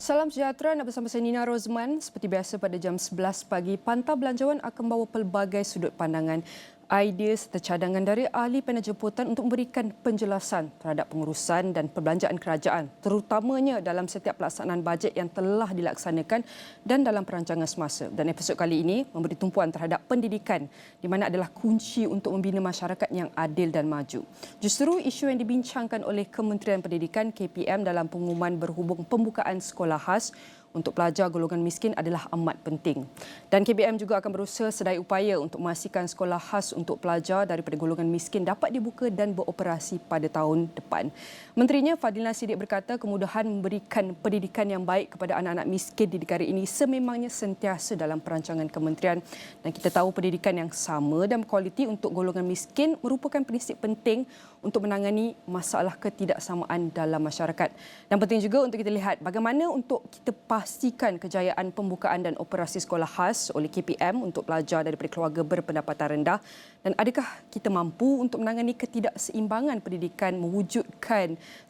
Salam sejahtera, nak bersama saya Nina Rozman. Seperti biasa pada jam 11 pagi, Pantau Belanjawan akan membawa pelbagai sudut pandangan, idea serta cadangan dari ahli panel jemputan untuk memberikan penjelasan terhadap pengurusan dan perbelanjaan kerajaan, terutamanya dalam setiap pelaksanaan bajet yang telah dilaksanakan dan dalam perancangan semasa. Dan episod kali ini memberi tumpuan terhadap pendidikan di mana adalah kunci untuk membina masyarakat yang adil dan maju. Justru isu yang dibincangkan oleh Kementerian Pendidikan KPM dalam pengumuman berhubung pembukaan sekolah khas untuk pelajar golongan miskin adalah amat penting. Dan KPM juga akan berusaha sedaya upaya untuk memastikan sekolah khas untuk pelajar daripada golongan miskin dapat dibuka dan beroperasi pada tahun depan. Menterinya Fadlina Siddiq berkata kemudahan memberikan pendidikan yang baik kepada anak-anak miskin di negara ini sememangnya sentiasa dalam perancangan kementerian, dan kita tahu pendidikan yang sama dan kualiti untuk golongan miskin merupakan prinsip penting untuk menangani masalah ketidaksamaan dalam masyarakat. Dan penting juga untuk kita lihat bagaimana untuk kita pastikan kejayaan pembukaan dan operasi sekolah khas oleh KPM untuk pelajar daripada keluarga berpendapatan rendah, dan adakah kita mampu untuk menangani ketidakseimbangan pendidikan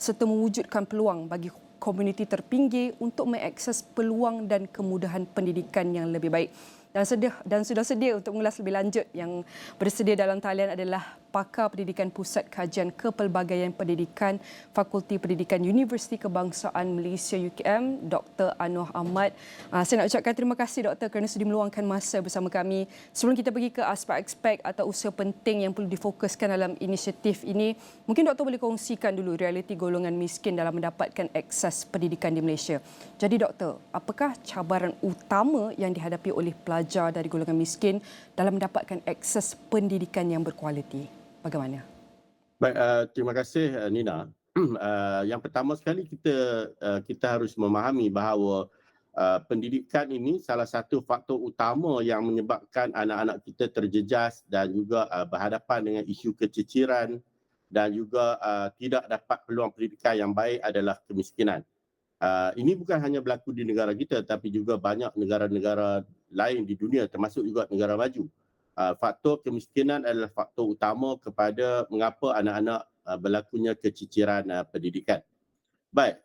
serta mewujudkan peluang bagi komuniti terpinggir untuk mengakses peluang dan kemudahan pendidikan yang lebih baik. Dan sudah sedia untuk mengulas lebih lanjut, yang bersedia dalam talian adalah pakar pendidikan Pusat Kajian Kepelbagaian Pendidikan Fakulti Pendidikan Universiti Kebangsaan Malaysia UKM, Dr. Anwar Ahmad. Saya nak ucapkan terima kasih Dr. kerana sudi meluangkan masa bersama kami. Sebelum kita pergi ke aspek-aspek atau usaha penting yang perlu difokuskan dalam inisiatif ini, mungkin Dr. boleh kongsikan dulu realiti golongan miskin dalam mendapatkan akses pendidikan di Malaysia. Jadi Dr., apakah cabaran utama yang dihadapi oleh pelajar dari golongan miskin dalam mendapatkan akses pendidikan yang berkualiti? Bagaimana? Baik, terima kasih Nina. Yang pertama sekali kita harus memahami bahawa pendidikan ini salah satu faktor utama yang menyebabkan anak-anak kita terjejas dan juga berhadapan dengan isu keciciran dan juga tidak dapat peluang pendidikan yang baik adalah kemiskinan. Ini bukan hanya berlaku di negara kita, tapi juga banyak negara-negara lain di dunia, termasuk juga negara maju. Faktor kemiskinan adalah faktor utama kepada mengapa anak-anak berlakunya keciciran pendidikan. Baik,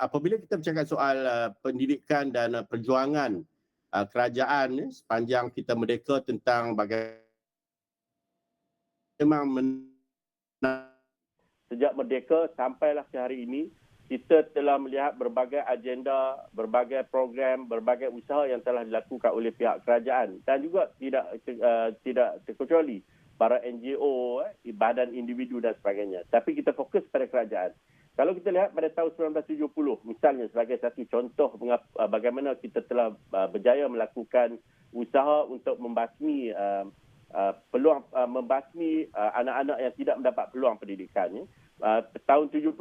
apabila kita bercakap soal pendidikan dan perjuangan kerajaan sepanjang kita merdeka tentang bagaimana sejak merdeka sampailah ke hari ini, kita telah melihat berbagai agenda, berbagai program, berbagai usaha yang telah dilakukan oleh pihak kerajaan, dan juga tidak terkecuali para NGO, badan individu dan sebagainya. Tapi kita fokus pada kerajaan. Kalau kita lihat pada tahun 1970, misalnya sebagai satu contoh bagaimana kita telah berjaya melakukan usaha untuk membasmi anak-anak yang tidak mendapat peluang pendidikan. Tahun 72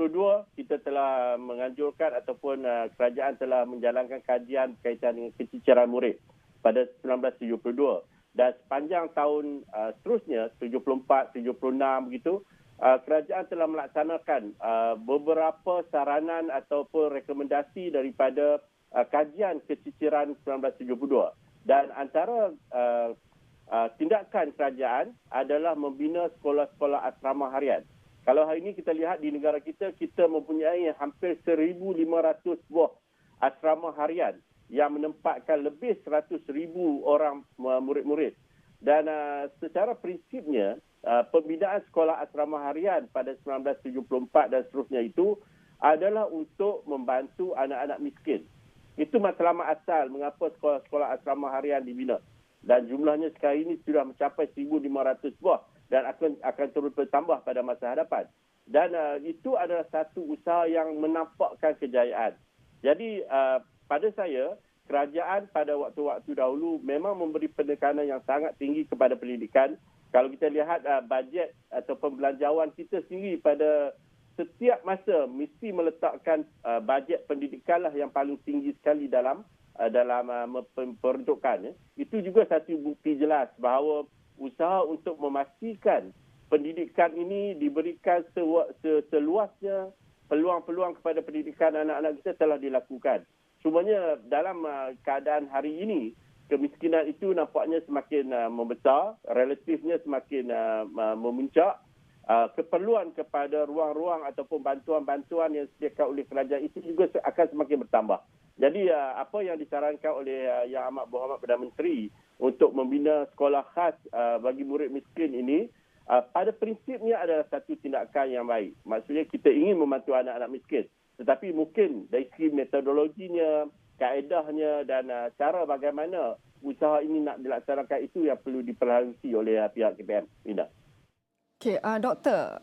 kita telah menganjurkan ataupun kerajaan telah menjalankan kajian berkaitan dengan keciciran murid pada 1972, dan sepanjang tahun seterusnya 74, 76 begitu, kerajaan telah melaksanakan beberapa saranan ataupun rekomendasi daripada kajian keciciran 1972, dan antara tindakan kerajaan adalah membina sekolah-sekolah asrama harian. Kalau hari ini kita lihat di negara kita, kita mempunyai hampir 1,500 buah asrama harian yang menempatkan lebih 100,000 orang murid-murid. Dan secara prinsipnya, pembinaan sekolah asrama harian pada 1974 dan seterusnya itu adalah untuk membantu anak-anak miskin. Itu matlamat asal mengapa sekolah-sekolah asrama harian dibina. Dan jumlahnya sekarang ini sudah mencapai 1,500 buah dan akan terus bertambah pada masa hadapan. Dan itu adalah satu usaha yang menampakkan kejayaan. Jadi pada saya, kerajaan pada waktu-waktu dahulu memang memberi penekanan yang sangat tinggi kepada pendidikan. Kalau kita lihat bajet atau pembelanjawan kita sendiri pada setiap masa mesti meletakkan bajet pendidikan lah yang paling tinggi sekali dalam peruntukan. Itu juga satu bukti jelas bahawa usaha untuk memastikan pendidikan ini diberikan seluasnya peluang-peluang kepada pendidikan anak-anak kita telah dilakukan. Cumanya dalam keadaan hari ini, kemiskinan itu nampaknya semakin membesar, relatifnya semakin memuncak, keperluan kepada ruang-ruang ataupun bantuan-bantuan yang disediakan oleh kerajaan itu juga akan semakin bertambah. Jadi apa yang disarankan oleh Yang Amat Berhormat Perdana Menteri untuk membina sekolah khas bagi murid miskin ini, pada prinsipnya adalah satu tindakan yang baik. Maksudnya kita ingin membantu anak-anak miskin. Tetapi mungkin dari segi metodologinya, kaedahnya dan cara bagaimana usaha ini nak dilaksanakan itu yang perlu diperhalusi oleh pihak KPM. Ina. Okey, doktor,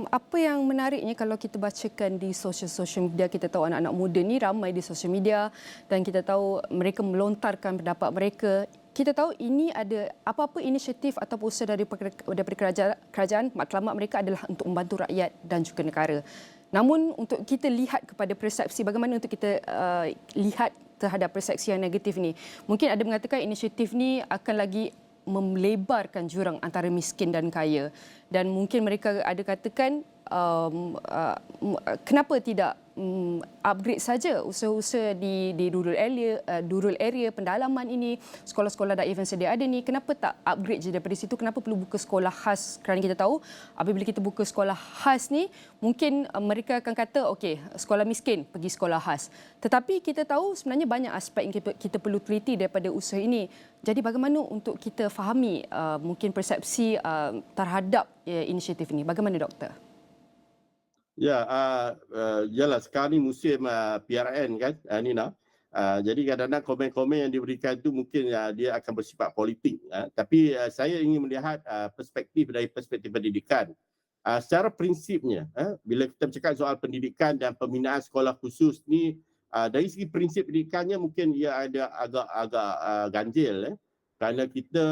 apa yang menariknya kalau kita bacakan di sosial media, kita tahu anak-anak muda ni ramai di sosial media dan kita tahu mereka melontarkan pendapat mereka. Kita tahu ini ada apa-apa inisiatif atau usaha daripada kerajaan, matlamat mereka adalah untuk membantu rakyat dan juga negara. Namun untuk kita lihat kepada persepsi, bagaimana untuk kita lihat terhadap persepsi yang negatif ni. Mungkin ada mengatakan inisiatif ni akan lagi melebarkan jurang antara miskin dan kaya, dan mungkin mereka ada katakan kenapa tidak upgrade saja usaha-usaha di rural area pendalaman ini, sekolah-sekolah dah even sedia ada ni, kenapa tak upgrade je daripada situ, kenapa perlu buka sekolah khas? Kerana kita tahu apabila kita buka sekolah khas ni, mungkin mereka akan kata okey, sekolah miskin pergi sekolah khas, tetapi kita tahu sebenarnya banyak aspek yang kita perlu teliti daripada usaha ini. Jadi bagaimana untuk kita fahami mungkin persepsi terhadap inisiatif ini? Bagaimana doktor? Ya, yalah sekarang ni musim PRN kan, Nina. Jadi kadang-kadang komen-komen yang diberikan itu mungkin dia akan bersifat politik. Tapi saya ingin melihat perspektif dari perspektif pendidikan. Secara prinsipnya, bila kita bercakap soal pendidikan dan pembinaan sekolah khusus ni, dari segi prinsip pendidikannya mungkin ia ada agak-agak ganjil. Kerana kita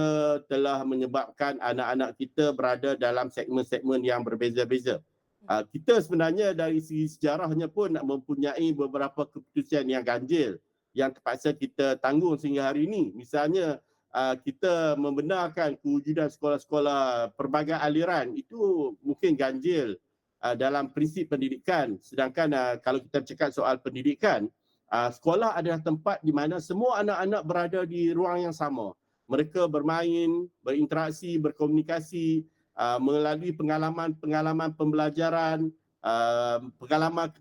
telah menyebabkan anak-anak kita berada dalam segmen-segmen yang berbeza-beza. Kita sebenarnya dari segi sejarahnya pun mempunyai beberapa keputusan yang ganjil yang terpaksa kita tanggung sehingga hari ini. Misalnya kita membenarkan kewujudan sekolah-sekolah pelbagai aliran, itu mungkin ganjil dalam prinsip pendidikan. Sedangkan kalau kita bercakap soal pendidikan, sekolah adalah tempat di mana semua anak-anak berada di ruang yang sama. Mereka bermain, berinteraksi, berkomunikasi, melalui pengalaman pembelajaran,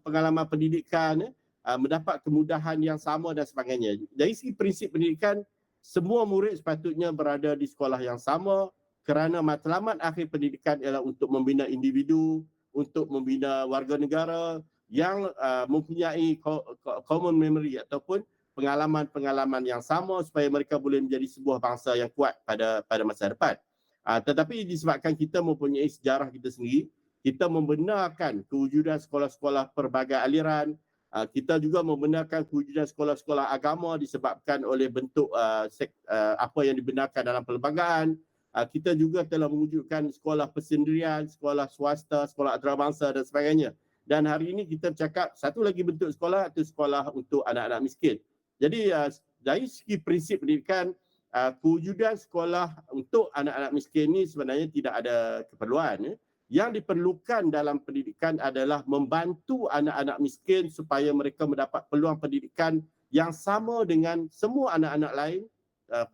pengalaman pendidikan, mendapat kemudahan yang sama dan sebagainya. Dari segi prinsip pendidikan, semua murid sepatutnya berada di sekolah yang sama kerana matlamat akhir pendidikan ialah untuk membina individu, untuk membina warga negara yang mempunyai common memory ataupun pengalaman-pengalaman yang sama supaya mereka boleh menjadi sebuah bangsa yang kuat pada masa depan. Tetapi disebabkan kita mempunyai sejarah kita sendiri, kita membenarkan kewujudan sekolah-sekolah pelbagai aliran, kita juga membenarkan kewujudan sekolah-sekolah agama disebabkan oleh bentuk apa yang dibenarkan dalam perlembagaan. Kita juga telah mewujudkan sekolah persendirian, sekolah swasta, sekolah antarabangsa dan sebagainya. Dan hari ini kita bercakap satu lagi bentuk sekolah, itu sekolah untuk anak-anak miskin. Jadi dari segi prinsip pendidikan, kewujudan sekolah untuk anak-anak miskin ini sebenarnya tidak ada keperluan. Yang diperlukan dalam pendidikan adalah membantu anak-anak miskin supaya mereka mendapat peluang pendidikan yang sama dengan semua anak-anak lain,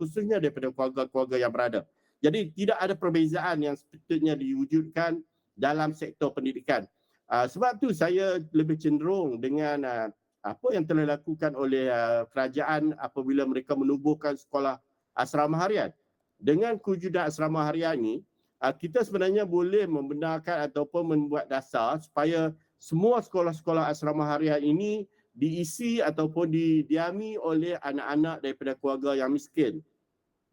khususnya daripada keluarga-keluarga yang berada. Jadi tidak ada perbezaan yang sepatutnya diwujudkan dalam sektor pendidikan. Sebab tu saya lebih cenderung dengan apa yang telah dilakukan oleh kerajaan apabila mereka menubuhkan sekolah asrama harian. Dengan kewujudan asrama harian ini, kita sebenarnya boleh membenarkan ataupun membuat dasar supaya semua sekolah-sekolah asrama harian ini diisi ataupun didiami oleh anak-anak daripada keluarga yang miskin.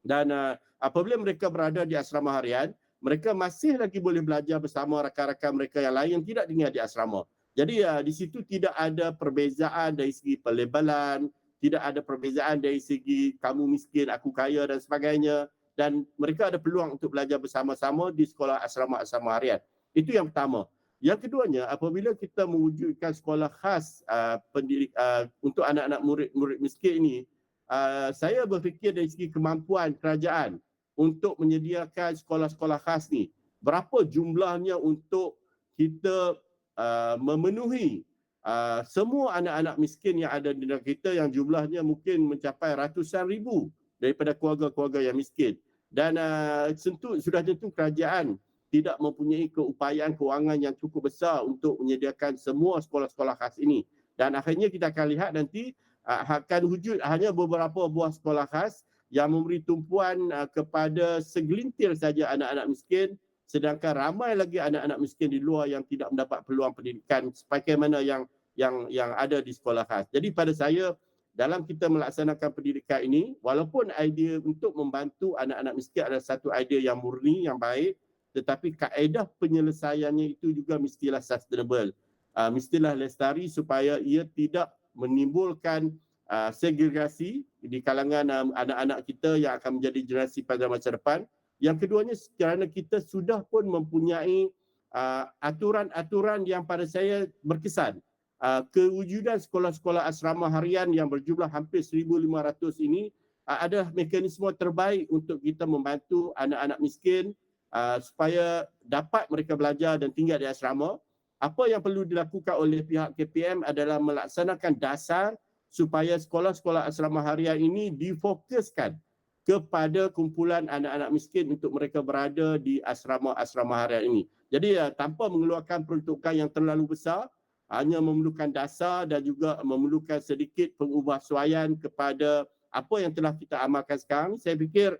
Dan apabila mereka berada di asrama harian, mereka masih lagi boleh belajar bersama rakan-rakan mereka yang lain yang tidak tinggal di asrama. Jadi di situ tidak ada perbezaan dari segi pelebelan, tidak ada perbezaan dari segi kamu miskin, aku kaya dan sebagainya. Dan mereka ada peluang untuk belajar bersama-sama di sekolah asrama-asrama harian. Itu yang pertama. Yang keduanya, apabila kita mewujudkan sekolah khas untuk anak-anak murid miskin ini, saya berfikir dari segi kemampuan kerajaan untuk menyediakan sekolah-sekolah khas ni. Berapa jumlahnya untuk kita memenuhi semua anak-anak miskin yang ada di negara kita yang jumlahnya mungkin mencapai ratusan ribu daripada keluarga-keluarga yang miskin. Dan sudah tentu kerajaan tidak mempunyai keupayaan kewangan yang cukup besar untuk menyediakan semua sekolah-sekolah khas ini. Dan akhirnya kita akan lihat nanti akan wujud hanya beberapa buah sekolah khas yang memberi tumpuan kepada segelintir saja anak-anak miskin, sedangkan ramai lagi anak-anak miskin di luar yang tidak mendapat peluang pendidikan sebagaimana yang ada di sekolah khas. Jadi pada saya, dalam kita melaksanakan pendidikan ini, walaupun idea untuk membantu anak-anak miskin adalah satu idea yang murni, yang baik, tetapi kaedah penyelesaiannya itu juga mestilah sustainable. Mestilah lestari supaya ia tidak menimbulkan segregasi di kalangan anak-anak kita yang akan menjadi generasi pada masa depan. Yang keduanya, kerana kita sudah pun mempunyai aturan-aturan yang pada saya berkesan. Kewujudan sekolah-sekolah asrama harian yang berjumlah hampir 1,500 ini adalah mekanisme terbaik untuk kita membantu anak-anak miskin supaya dapat mereka belajar dan tinggal di asrama. Apa yang perlu dilakukan oleh pihak KPM adalah melaksanakan dasar supaya sekolah-sekolah asrama harian ini difokuskan kepada kumpulan anak-anak miskin untuk mereka berada di asrama-asrama harian ini. Jadi tanpa mengeluarkan peruntukan yang terlalu besar, hanya memerlukan dasar dan juga memerlukan sedikit pengubahsuaian kepada apa yang telah kita amalkan sekarang. Saya fikir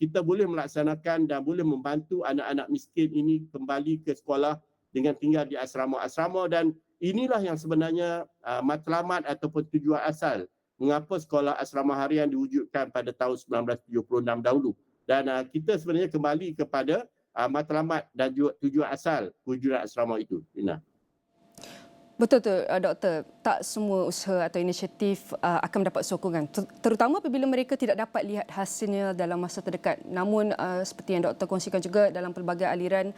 kita boleh melaksanakan dan boleh membantu anak-anak miskin ini kembali ke sekolah dengan tinggal di asrama-asrama, dan inilah yang sebenarnya matlamat ataupun tujuan asal mengapa sekolah asrama harian diwujudkan pada tahun 1976 dahulu. Dan kita sebenarnya kembali kepada matlamat dan juga tujuan asal wujudan asrama itu. Ina. Betul tu, Doktor. Tak semua usaha atau inisiatif akan mendapat sokongan, terutama apabila mereka tidak dapat lihat hasilnya dalam masa terdekat. Namun seperti yang Doktor kongsikan juga, dalam pelbagai aliran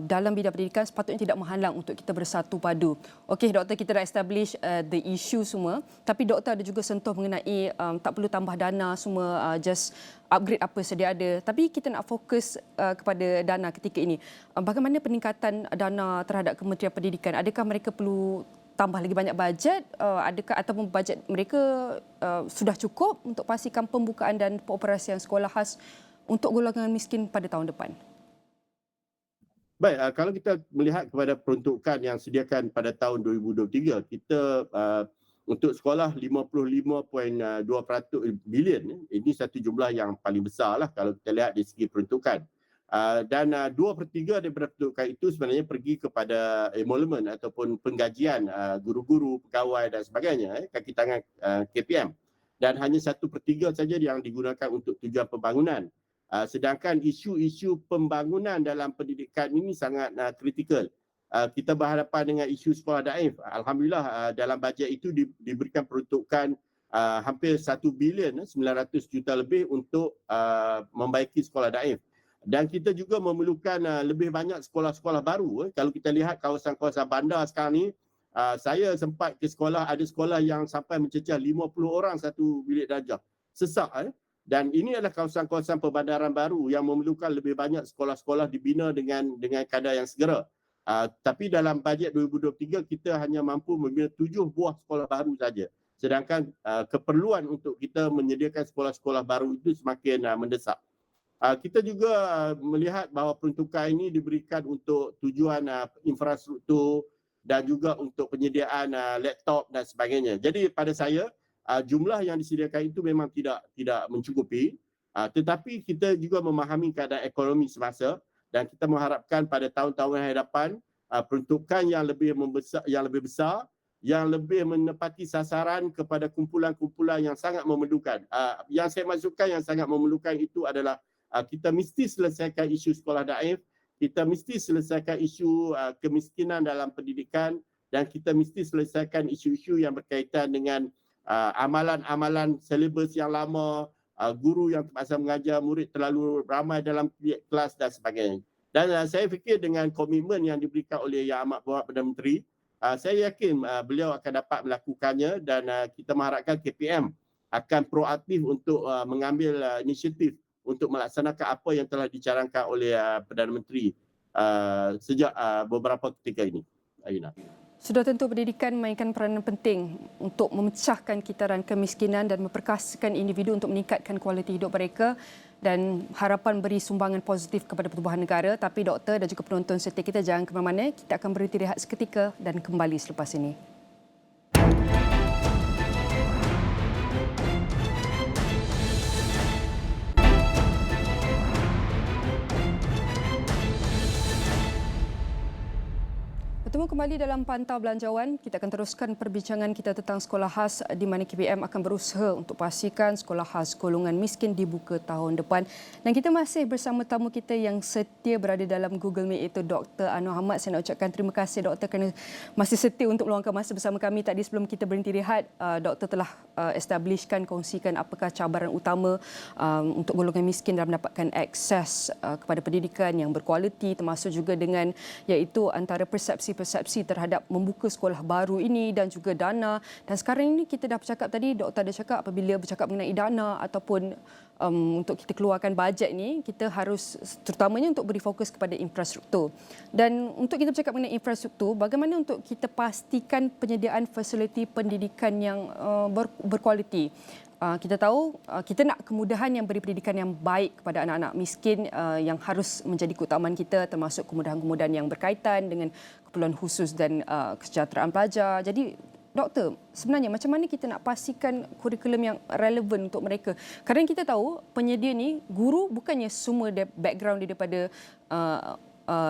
dalam bidang pendidikan sepatutnya tidak menghalang untuk kita bersatu padu. Okey, Doktor, kita dah establish the issue semua, tapi Doktor ada juga sentuh mengenai tak perlu tambah dana semua, just upgrade apa sedia ada. Tapi kita nak fokus kepada dana ketika ini. Bagaimana peningkatan dana terhadap Kementerian Pendidikan? Adakah mereka perlu tambah lagi banyak bajet? Adakah ataupun bajet mereka sudah cukup untuk pastikan pembukaan dan pengoperasian sekolah khas untuk golongan miskin pada tahun depan? Baik, kalau kita melihat kepada peruntukan yang sediakan pada tahun 2023, kita untuk sekolah 55.2 bilion, ini satu jumlah yang paling besar lah kalau kita lihat dari segi peruntukan. Dan 2/3 daripada peruntukan itu sebenarnya pergi kepada emolument ataupun penggajian guru-guru, pegawai dan sebagainya, kaki tangan KPM. Dan hanya 1/3 saja yang digunakan untuk tujuan pembangunan. Sedangkan isu-isu pembangunan dalam pendidikan ini sangat kritikal. Kita berhadapan dengan isu sekolah daif. Alhamdulillah dalam bajet itu diberikan peruntukan hampir 1 bilion 900 juta lebih untuk membaiki sekolah daif. Dan kita juga memerlukan lebih banyak sekolah-sekolah baru. Kalau kita lihat kawasan-kawasan bandar sekarang ni, saya sempat ke sekolah, ada sekolah yang sampai mencecah 50 orang satu bilik darjah. Sesak. Dan ini adalah kawasan-kawasan perbandaran baru yang memerlukan lebih banyak sekolah-sekolah dibina dengan kadar yang segera. Tapi dalam bajet 2023 kita hanya mampu membina 7 buah sekolah baru saja. Sedangkan keperluan untuk kita menyediakan sekolah-sekolah baru itu semakin mendesak. Kita juga melihat bahawa peruntukan ini diberikan untuk tujuan infrastruktur dan juga untuk penyediaan laptop dan sebagainya. Jadi pada saya, jumlah yang disediakan itu memang tidak mencukupi, tetapi kita juga memahami keadaan ekonomi semasa dan kita mengharapkan pada tahun-tahun hadapan peruntukan yang lebih besar, yang lebih menepati sasaran kepada kumpulan-kumpulan yang sangat memerlukan. Yang saya maksudkan yang sangat memerlukan itu adalah kita mesti selesaikan isu sekolah daif, kita mesti selesaikan isu kemiskinan dalam pendidikan, dan kita mesti selesaikan isu-isu yang berkaitan dengan amalan-amalan silibus yang lama, guru yang terpaksa mengajar murid terlalu ramai dalam kelas dan sebagainya. Dan saya fikir dengan komitmen yang diberikan oleh Yang Amat Berhormat Perdana Menteri, saya yakin beliau akan dapat melakukannya, dan kita mengharapkan KPM akan proaktif untuk mengambil inisiatif untuk melaksanakan apa yang telah dicanangkan oleh Perdana Menteri sejak beberapa ketika ini. Aina. Sudah tentu pendidikan memainkan peranan penting untuk memecahkan kitaran kemiskinan dan memperkasakan individu untuk meningkatkan kualiti hidup mereka dan harapan beri sumbangan positif kepada pertumbuhan negara. Tapi doktor dan juga penonton setia kita jangan ke mana-mana. Kita akan berhenti rehat seketika dan kembali selepas ini. Bertemu kembali dalam Pantau Belanjawan. Kita akan teruskan perbincangan kita tentang sekolah khas di mana KPM akan berusaha untuk pastikan sekolah khas golongan miskin dibuka tahun depan. Dan kita masih bersama tamu kita yang setia berada dalam Google Meet iaitu Dr. Anwar Ahmad. Saya nak ucapkan terima kasih Doktor kerana masih setia untuk meluangkan masa bersama kami. Tadi sebelum kita berhenti rehat, Doktor telah establishkan, kongsikan apakah cabaran utama untuk golongan miskin dalam mendapatkan akses kepada pendidikan yang berkualiti, termasuk juga dengan iaitu antara persepsi terhadap membuka sekolah baru ini dan juga dana. Dan sekarang ini kita dah bercakap tadi, doktor ada cakap apabila bercakap mengenai dana ataupun untuk kita keluarkan bajet ni, kita harus terutamanya untuk beri fokus kepada infrastruktur. Dan untuk kita bercakap mengenai infrastruktur, bagaimana untuk kita pastikan penyediaan fasiliti pendidikan yang berkualiti. Kita tahu kita nak kemudahan yang beri pendidikan yang baik kepada anak-anak miskin yang harus menjadi keutamaan kita, termasuk kemudahan-kemudahan yang berkaitan dengan keperluan khusus dan kesejahteraan pelajar. Jadi doktor, sebenarnya macam mana kita nak pastikan kurikulum yang relevan untuk mereka? Kerana kita tahu penyedia ni guru bukannya semua background dia daripada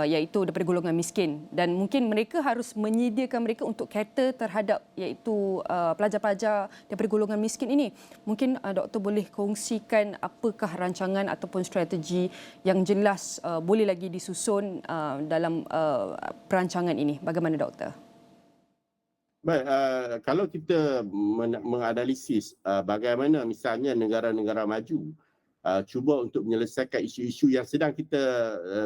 iaitu daripada golongan miskin, dan mungkin mereka harus menyediakan mereka untuk cater terhadap iaitu pelajar-pelajar daripada golongan miskin ini. Mungkin doktor boleh kongsikan apakah rancangan ataupun strategi yang jelas boleh lagi disusun dalam perancangan ini. Bagaimana doktor? Baik, kalau kita menganalisis bagaimana misalnya negara-negara maju cuba untuk menyelesaikan isu-isu yang sedang kita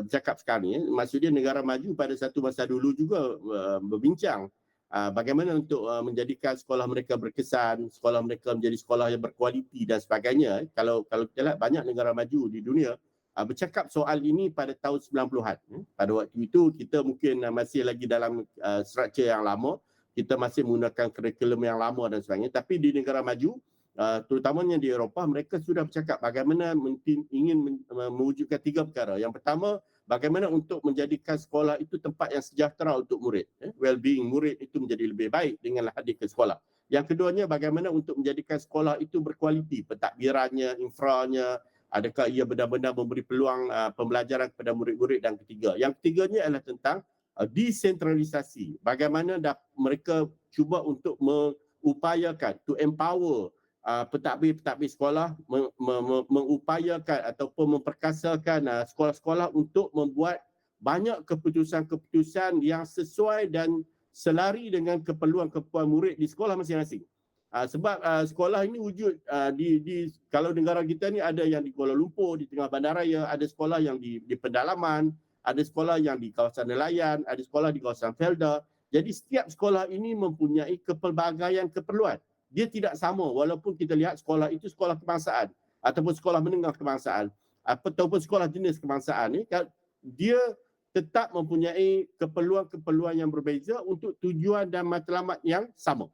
bercakap sekarang ni. Maksudnya negara maju pada satu masa dulu juga berbincang bagaimana untuk menjadikan sekolah mereka berkesan, sekolah mereka menjadi sekolah yang berkualiti dan sebagainya. Kalau kita lihat banyak negara maju di dunia bercakap soal ini pada tahun 90-an. Pada waktu itu kita mungkin masih lagi dalam struktur yang lama, kita masih menggunakan kurikulum yang lama dan sebagainya. Tapi di negara maju, terutamanya di Eropah, mereka sudah bercakap bagaimana ingin mewujudkan 3 perkara. Yang pertama, bagaimana untuk menjadikan sekolah itu tempat yang sejahtera untuk murid. Well-being murid itu menjadi lebih baik dengan hadir ke sekolah. Yang keduanya, bagaimana untuk menjadikan sekolah itu berkualiti, pentadbirannya, infranya, adakah ia benar-benar memberi peluang pembelajaran kepada murid-murid. Dan yang ketiganya adalah tentang desentralisasi. Bagaimana mereka cuba untuk mengupayakan, to empower pentadbir sekolah, mengupayakan ataupun memperkasakan sekolah-sekolah untuk membuat banyak keputusan-keputusan yang sesuai dan selari dengan keperluan murid di sekolah masing-masing. Sebab sekolah ini wujud kalau negara kita ni ada yang di Kuala Lumpur, di tengah bandaraya, ada sekolah yang di pedalaman, ada sekolah yang di kawasan nelayan, ada sekolah di kawasan Felda. Jadi setiap sekolah ini mempunyai kepelbagaian keperluan. Dia tidak sama walaupun kita lihat sekolah itu sekolah kebangsaan ataupun sekolah menengah kebangsaan ataupun sekolah jenis kebangsaan ni, dia tetap mempunyai keperluan-keperluan yang berbeza untuk tujuan dan matlamat yang sama.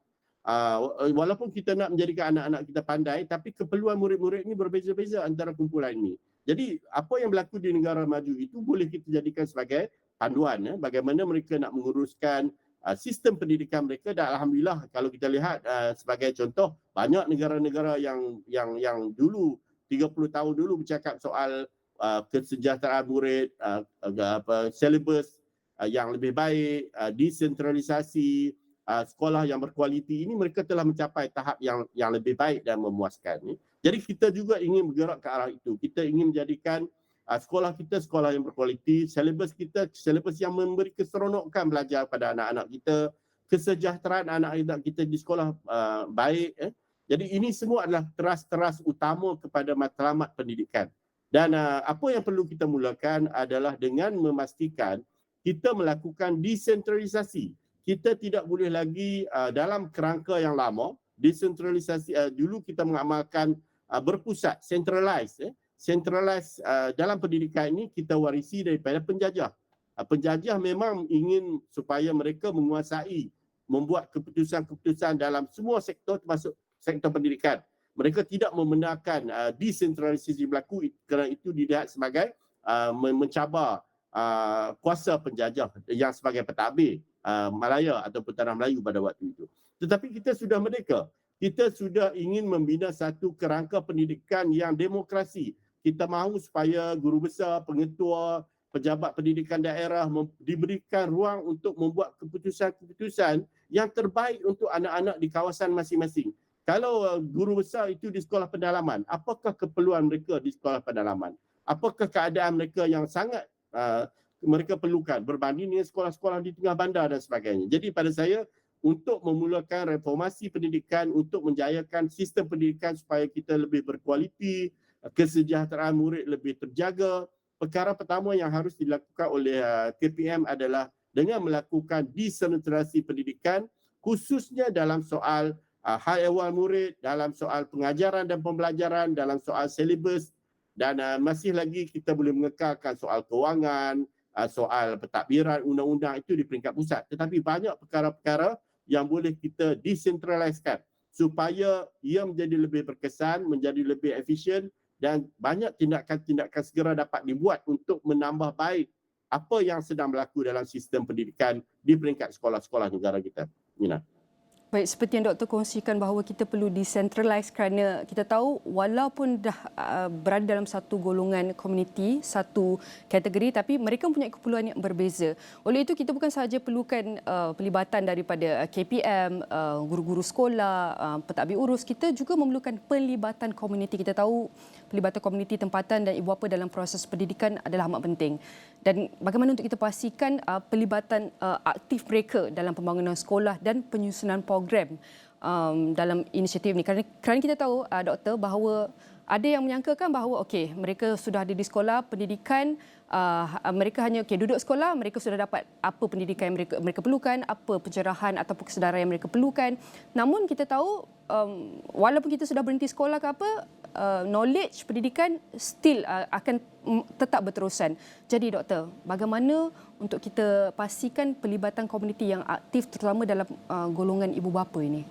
Walaupun kita nak menjadikan anak-anak kita pandai, tapi keperluan murid-murid ini berbeza-beza antara kumpulan ini. Jadi apa yang berlaku di negara maju itu boleh kita jadikan sebagai panduan bagaimana mereka nak menguruskan sistem pendidikan mereka. Dan alhamdulillah kalau kita lihat sebagai contoh, banyak negara-negara yang dulu 30 tahun dulu bercakap soal kesejahteraan murid, syllabus yang lebih baik, desentralisasi, sekolah yang berkualiti, ini mereka telah mencapai tahap yang lebih baik dan memuaskan. Jadi kita juga ingin bergerak ke arah itu. Kita ingin menjadikan sekolah kita sekolah yang berkualiti, syllabus kita syllabus yang memberi keseronokan belajar pada anak-anak kita, kesejahteraan anak-anak kita di sekolah baik. Jadi ini semua adalah teras-teras utama kepada matlamat pendidikan. Dan apa yang perlu kita mulakan adalah dengan memastikan kita melakukan desentralisasi. Kita tidak boleh lagi dalam kerangka yang lama, desentralisasi. Dulu kita mengamalkan berpusat, centralized. Centralized dalam pendidikan ini kita warisi daripada penjajah. Penjajah memang ingin supaya mereka menguasai membuat keputusan-keputusan dalam semua sektor termasuk sektor pendidikan. Mereka tidak membenarkan desentralisasi berlaku kerana itu dilihat sebagai mencabar kuasa penjajah yang sebagai pentadbir Malaya ataupun Tanah Melayu pada waktu itu. Tetapi kita sudah merdeka. Kita sudah ingin membina satu kerangka pendidikan yang demokrasi. Kita mahu supaya guru besar, pengetua, pejabat pendidikan daerah diberikan ruang untuk membuat keputusan-keputusan yang terbaik untuk anak-anak di kawasan masing-masing. Kalau guru besar itu di sekolah pendalaman, apakah keperluan mereka di sekolah pendalaman? Apakah keadaan mereka yang sangat mereka perlukan berbanding dengan sekolah-sekolah di tengah bandar dan sebagainya. Jadi pada saya, untuk memulakan reformasi pendidikan, untuk menjayakan sistem pendidikan supaya kita lebih berkualiti, kesejahteraan murid lebih terjaga, perkara pertama yang harus dilakukan oleh KPM adalah dengan melakukan desentralisasi pendidikan, khususnya dalam soal hal ehwal murid, dalam soal pengajaran dan pembelajaran, dalam soal silibus, dan masih lagi kita boleh mengekalkan soal kewangan, soal pentadbiran undang-undang itu di peringkat pusat. Tetapi banyak perkara-perkara yang boleh kita desentraliskan supaya ia menjadi lebih berkesan, menjadi lebih efisien dan banyak tindakan-tindakan segera dapat dibuat untuk menambah baik apa yang sedang berlaku dalam sistem pendidikan di peringkat sekolah-sekolah negara kita. Nina. Baik, seperti yang doktor kongsikan bahawa kita perlu decentralize kerana kita tahu walaupun dah berada dalam satu golongan komuniti, satu kategori, tapi mereka mempunyai keperluan yang berbeza. Oleh itu kita bukan sahaja perlukan pelibatan daripada KPM, guru-guru sekolah, pentadbir urus, kita juga memerlukan pelibatan komuniti. Kita tahu pelibatan komuniti tempatan dan ibu bapa dalam proses pendidikan adalah amat penting. Dan bagaimana untuk kita pastikan pelibatan aktif mereka dalam pembangunan sekolah dan penyusunan program dalam inisiatif ini. Kerana kita tahu, doktor, bahawa ada yang menyangkakan bahawa okey, mereka sudah ada di sekolah pendidikan, mereka hanya duduk sekolah, mereka sudah dapat apa pendidikan yang mereka perlukan, apa pencerahan ataupun kesedaran yang mereka perlukan. Namun kita tahu walaupun kita sudah berhenti sekolah ke apa, knowledge pendidikan still akan tetap berterusan. Jadi doktor, bagaimana untuk kita pastikan pelibatan komuniti yang aktif terutama dalam golongan ibu bapa ini?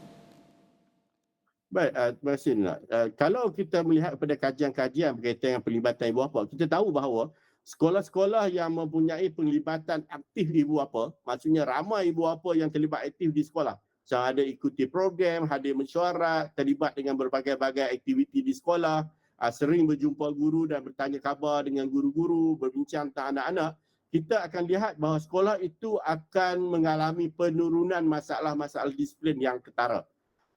Baik, terima kasih Nina. Kalau kita melihat pada kajian-kajian berkaitan dengan pelibatan ibu bapa, kita tahu bahawa sekolah-sekolah yang mempunyai pelibatan aktif ibu bapa, maksudnya ramai ibu bapa yang terlibat aktif di sekolah. Macam ada ikuti program, hadir mesyuarat, terlibat dengan berbagai-bagai aktiviti di sekolah, sering berjumpa guru dan bertanya khabar dengan guru-guru, berbincang tentang anak-anak, kita akan lihat bahawa sekolah itu akan mengalami penurunan masalah-masalah disiplin yang ketara.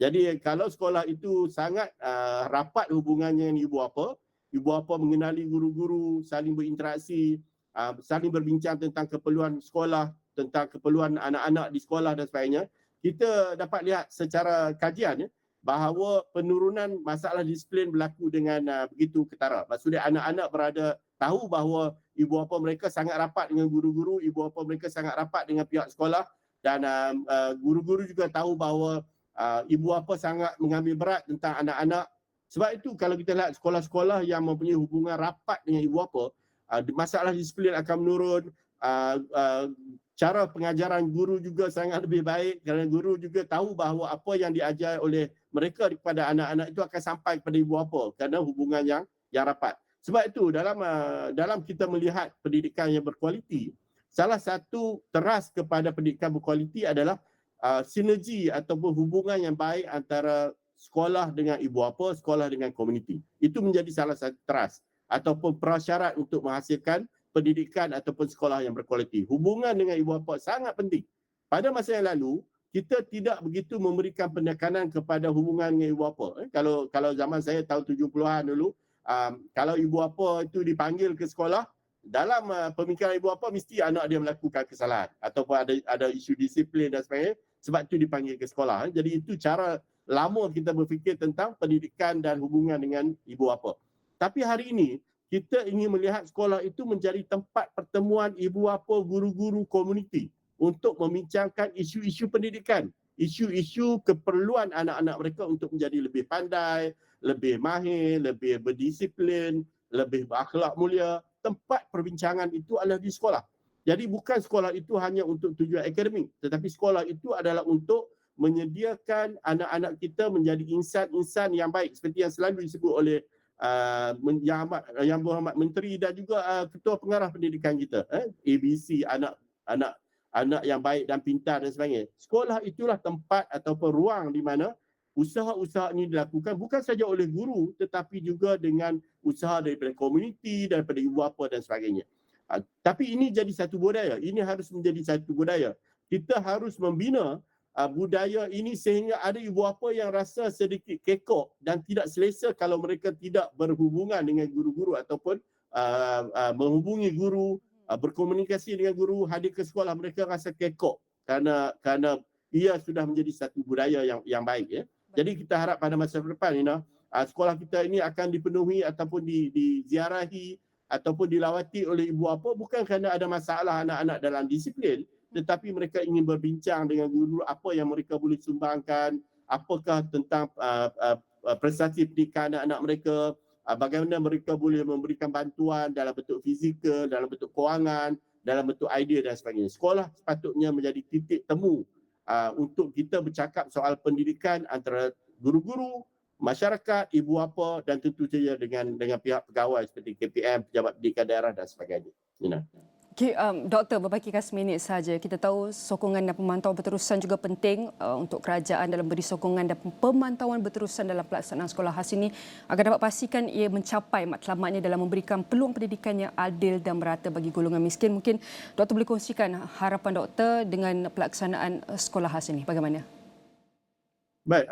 Jadi kalau sekolah itu sangat rapat hubungannya dengan ibu bapa mengenali guru-guru, saling berinteraksi, saling berbincang tentang keperluan sekolah, tentang keperluan anak-anak di sekolah dan sebagainya, kita dapat lihat secara kajian bahawa penurunan masalah disiplin berlaku dengan begitu ketara. Maksudnya anak-anak tahu bahawa ibu bapa mereka sangat rapat dengan guru-guru, ibu bapa mereka sangat rapat dengan pihak sekolah dan guru-guru juga tahu bahawa ibu bapa sangat mengambil berat tentang anak-anak. Sebab itu kalau kita lihat sekolah-sekolah yang mempunyai hubungan rapat dengan ibu bapa, masalah disiplin akan menurun, cara pengajaran guru juga sangat lebih baik kerana guru juga tahu bahawa apa yang diajar oleh mereka kepada anak-anak itu akan sampai kepada ibu bapa kerana hubungan yang rapat. Sebab itu dalam kita melihat pendidikan yang berkualiti, salah satu teras kepada pendidikan berkualiti adalah sinergi ataupun hubungan yang baik antara sekolah dengan ibu bapa, sekolah dengan komuniti. Itu menjadi salah satu teras ataupun prasyarat untuk menghasilkan pendidikan ataupun sekolah yang berkualiti. Hubungan dengan ibu bapa sangat penting. Pada masa yang lalu, kita tidak begitu memberikan penekanan kepada hubungan dengan ibu bapa. Kalau zaman saya tahun 70-an dulu, kalau ibu bapa itu dipanggil ke sekolah, dalam pemikiran ibu bapa mesti anak dia melakukan kesalahan ataupun ada isu disiplin dan sebagainya, sebab itu dipanggil ke sekolah. Jadi itu cara lama kita berfikir tentang pendidikan dan hubungan dengan ibu bapa. Tapi hari ini kita ingin melihat sekolah itu menjadi tempat pertemuan ibu bapa, guru-guru komuniti untuk membincangkan isu-isu pendidikan, isu-isu keperluan anak-anak mereka untuk menjadi lebih pandai, lebih mahir, lebih berdisiplin, lebih berakhlak mulia. Tempat perbincangan itu adalah di sekolah. Jadi bukan sekolah itu hanya untuk tujuan akademik, tetapi sekolah itu adalah untuk menyediakan anak-anak kita menjadi insan-insan yang baik seperti yang selalu disebut oleh Yang Berhormat Menteri dan juga Ketua Pengarah Pendidikan kita, ABC, anak yang baik dan pintar dan sebagainya. Sekolah itulah tempat ataupun ruang di mana usaha-usaha ini dilakukan bukan saja oleh guru tetapi juga dengan usaha daripada komuniti, daripada ibu bapa dan sebagainya. Tapi ini jadi satu budaya. Ini harus menjadi satu budaya. Kita harus membina budaya ini sehingga ada ibu bapa yang rasa sedikit kekok dan tidak selesa kalau mereka tidak berhubungan dengan guru-guru ataupun menghubungi guru, berkomunikasi dengan guru, hadir ke sekolah, mereka rasa kekok kerana ia sudah menjadi satu budaya yang baik, ya. Jadi kita harap pada masa depan sekolah kita ini akan dipenuhi ataupun diziarahi ataupun dilawati oleh ibu bapa bukan kerana ada masalah anak-anak dalam disiplin, tetapi mereka ingin berbincang dengan guru apa yang mereka boleh sumbangkan, apakah tentang prestasi pendidikan anak-anak mereka, bagaimana mereka boleh memberikan bantuan dalam bentuk fizikal, dalam bentuk kewangan, dalam bentuk idea dan sebagainya. Sekolah sepatutnya menjadi titik temu untuk kita bercakap soal pendidikan antara guru-guru, masyarakat, ibu bapa dan tentu saja dengan pihak pegawai seperti KPM, pejabat pendidikan daerah dan sebagainya. Okay, Doktor, berbagi seminit saja. Kita tahu sokongan dan pemantauan berterusan juga penting untuk kerajaan dalam beri sokongan dan pemantauan berterusan dalam pelaksanaan sekolah khas ini agar dapat pastikan ia mencapai matlamatnya dalam memberikan peluang pendidikan yang adil dan merata bagi golongan miskin. Mungkin Doktor boleh kongsikan harapan Doktor dengan pelaksanaan sekolah khas ini. Bagaimana? Baik,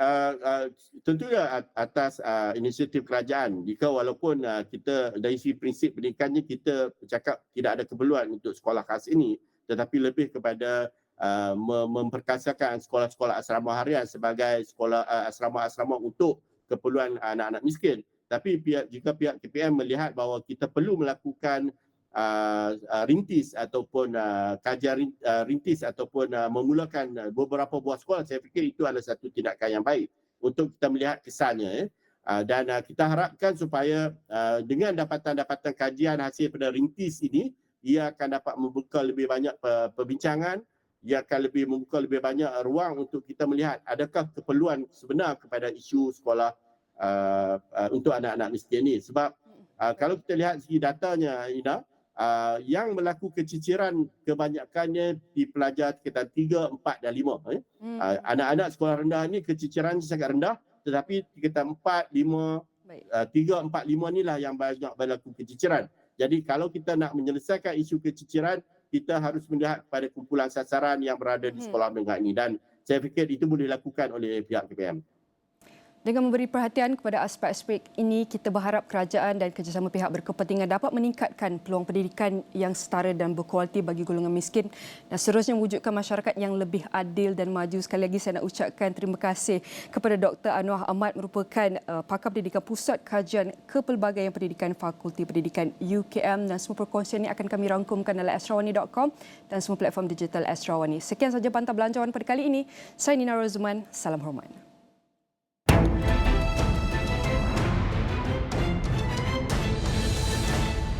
tentunya atas inisiatif kerajaan, jika walaupun kita dari segi prinsip pendidikannya kita bercakap tidak ada keperluan untuk sekolah khas ini, tetapi lebih kepada memperkasakan sekolah-sekolah asrama harian sebagai sekolah asrama-asrama untuk keperluan anak-anak miskin. Tapi jika pihak KPM melihat bahawa kita perlu melakukan rintis ataupun kajian rintis ataupun memulakan beberapa buah sekolah, saya fikir itu adalah satu tindakan yang baik untuk kita melihat kesannya, dan kita harapkan supaya dengan dapatan-dapatan kajian hasil pada rintis ini, ia akan dapat membuka lebih banyak perbincangan, ia akan membuka lebih banyak ruang untuk kita melihat adakah keperluan sebenar kepada isu sekolah untuk anak-anak miskin ini. Sebab kalau kita lihat segi datanya, yang berlaku keciciran kebanyakannya di pelajar sekitar 3, 4 dan 5. Anak-anak sekolah rendah ni keciciran sangat rendah, tetapi sekitar 4, 5, 3, 4, 5 inilah yang banyak berlaku keciciran. Jadi kalau kita nak menyelesaikan isu keciciran, kita harus melihat kepada kumpulan sasaran yang berada di sekolah menengah ini, dan saya fikir itu boleh dilakukan oleh pihak KPM. Dengan memberi perhatian kepada aspek-aspek ini, kita berharap kerajaan dan kerjasama pihak berkepentingan dapat meningkatkan peluang pendidikan yang setara dan berkualiti bagi golongan miskin dan seterusnya mewujudkan masyarakat yang lebih adil dan maju. Sekali lagi saya nak ucapkan terima kasih kepada Dr. Anwar Ahmad, merupakan pakar pendidikan Pusat Kajian Kepelbagaian Pendidikan Fakulti Pendidikan UKM, dan semua perkongsian ini akan kami rangkumkan dalam astrawani.com dan semua platform digital Astrawani. Sekian saja Pantau Belanjawan pada kali ini. Saya Nina Rozman. Salam hormat.